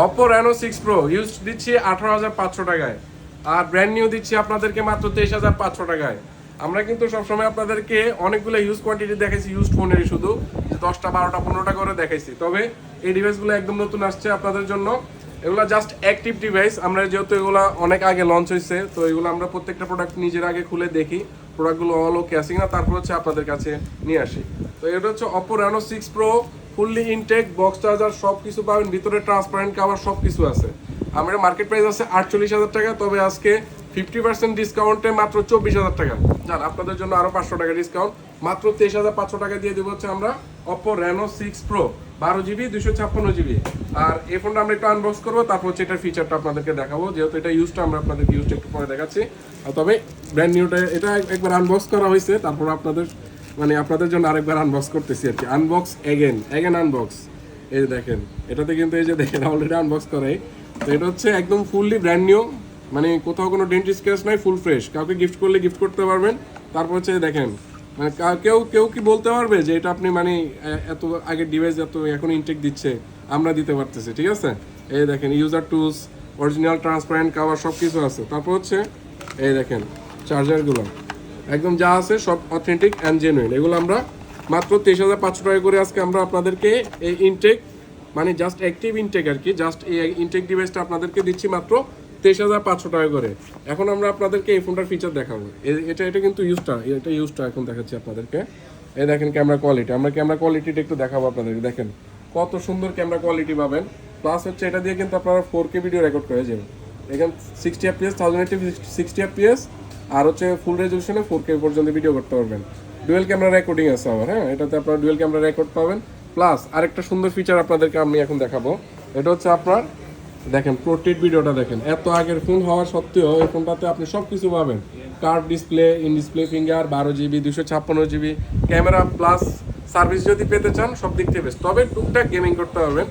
Oppo Reno 6 Pro use দিচ্ছি 18,500 টাকায়, আর brand new দিচ্ছি আপনাদেরকে মাত্র 23,500 টাকায়। আমরা কিন্তু সবসময় আপনাদেরকে অনেকগুলো ইউজ কোয়ান্টিটি দেখাইছি, ইউজ ফোনেরই শুধু 10টা 12টা 15টা করে দেখাইছি। তবে এই ডিভাইসগুলো একদম নতুন আসছে আপনাদের জন্য। এগুলো জাস্ট অ্যাক্টিভ ডিভাইস। আমরা যেহেতু এগুলো অনেক আগে লঞ্চ হয়েছে, তো এগুলো আমরা প্রত্যেকটা প্রোডাক্ট নিজের আগে খুলে দেখি প্রোডাক্টগুলো অল ওকে আছে কিনা, তারপর হচ্ছে আপনাদের কাছে নিয়ে আসি। তো এটা হচ্ছে Oppo Reno 6 Pro, fully intact, box charger সব কিছু পাবেন, ভিতরে ট্রান্সপারেন্ট কভার সব কিছু আছে। আমরা মার্কেট প্রাইস আছে 48,000 টাকা, তবে আজকে 50% ডিসকাউন্টে মাত্র 24,000 টাকা। যান আপনাদের জন্য আরো 500 টাকা ডিসকাউন্ট, মাত্র 23,500 টাকা দিয়ে দেবো হচ্ছে আমরা Oppo Reno 6 Pro 12GB 256GB। আর এই ফোনটা আমরা একটু আনবক্স করবো, তারপর হচ্ছে এটার ফিচারটা আপনাদেরকে দেখাবো, যেহেতু এটা ইউজটা আমরা আপনাদেরকে ইউজটা একটু পরে দেখাচ্ছি। তবে ব্র্যান্ড নিউটা এটা একবার আনবক্স করা হয়েছে, তারপর আপনাদের জন্য আরেকবার আনবক্স করতেছি আর কি। Unbox again unbox. এই যে দেখেন, এটাতে কিন্তু এই যে দেখেন অলরেডি আনবক্স করাই। তো এটা হচ্ছে একদম ফুললি ব্র্যান্ড নিউ, মানে কোথাও কোনো ডেন্ট স্ক্র্যাচ নাই, ফুল ফ্রেশ। কাউকে গিফট করলে গিফট করতে পারবেন। তারপর হচ্ছে দেখেন, মানে কেউ কি বলতে পারবে যে এটা আপনি মানে এত আগের ডিভাইস এত এখন ইনটেক দিচ্ছে, আমরা দিতে পারতেছি, ঠিক আছে। এই দেখেন user tools, original transparent cover সব কিছু আছে। তারপর হচ্ছে এই দেখেন চার্জারগুলো একদম যা আছে সব অথেন্টিক অ্যান্ড জেনুইন। এগুলো আমরা মাত্র 23,500 টাকা করে আজকে আমরা আপনাদেরকে এই ইনটেক, মানে জাস্ট অ্যাক্টিভ ইনটেক আর কি, জাস্ট এই ইনটেক ডিভাইসটা আপনাদেরকে দিচ্ছি মাত্র 23,500 টাকা করে। এখন আমরা আপনাদেরকে এই ফোনটার ফিচার দেখাবো। এটা কিন্তু ইউজটা এখন দেখাচ্ছি আপনাদেরকে। এই দেখেন ক্যামেরা কোয়ালিটি, আমরা ক্যামেরা কোয়ালিটিটা একটু দেখাবো আপনাদেরকে। দেখেন কত সুন্দর ক্যামেরা কোয়ালিটি পাবেন। প্লাস হচ্ছে এটা দিয়ে কিন্তু আপনারা 4K ভিডিও রেকর্ড করে যাবেন। এখানে 60 FPS 1080 60 FPS, আর হচ্ছে ফুল রেজলিউশনে 4K পর্যন্ত ভিডিও করতে পারবেন। ডুয়েল ক্যামেরা রেকর্ডিং আছে আবার, হ্যাঁ, এটাতে আপনারা ডুয়েল ক্যামেরা রেকর্ড পাবেন। প্লাস আরেকটা সুন্দর ফিচার আপনাদেরকে আমি এখন দেখাবো। এটা হচ্ছে আপনার দেখেন পোর্ট্রেট ভিডিওটা দেখেন, এত আগের ফোন হওয়া সত্ত্বেও এই ফোনটাতে আপনি সব কিছু পাবেন। Curve display, in display finger, 12GB 256GB camera, plus service যদি পেতে চান সব দিক থেকে বেস্ট। তবে টুকটাক গেমিং করতে পারবেন।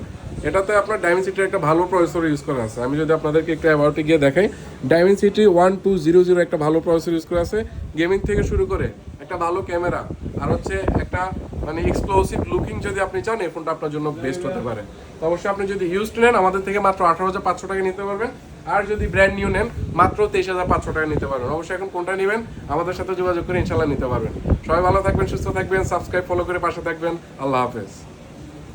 এটাতে আপনার ডায়মেনসিটির একটা ভালো প্রসেসর ইউজ করা আছে। আমি যদি আপনাদেরকে একটু অ্যাবাউটে গিয়ে দেখাই, ডায়মেনসিটি 1200 একটা ভালো প্রসেসর ইউজ করা আছে। গেমিং থেকে শুরু করে একটা ভালো ক্যামেরা, আর হচ্ছে একটা মানে এক্সক্লুসিভ লুকিং যদি আপনি চান, এই ফোনটা আপনার জন্য বেস্ট হতে পারে। তো অবশ্যই আপনি যদি ইউজড নেন আমাদের থেকে মাত্র 18,500 টাকা নিতে পারবেন, আর যদি ব্র্যান্ড নিউ নেন মাত্র 23,500 টাকা নিতে পারবেন। অবশ্যই এখন কোনটা নেবেন আমাদের সাথে যোগাযোগ করে ইনশাল্লাহ নিতে পারবেন। সবাই ভালো থাকবেন, সুস্থ থাকবেন, সাবস্ক্রাইব ফলো করে পাশে থাকবেন। আল্লাহ হাফেজ।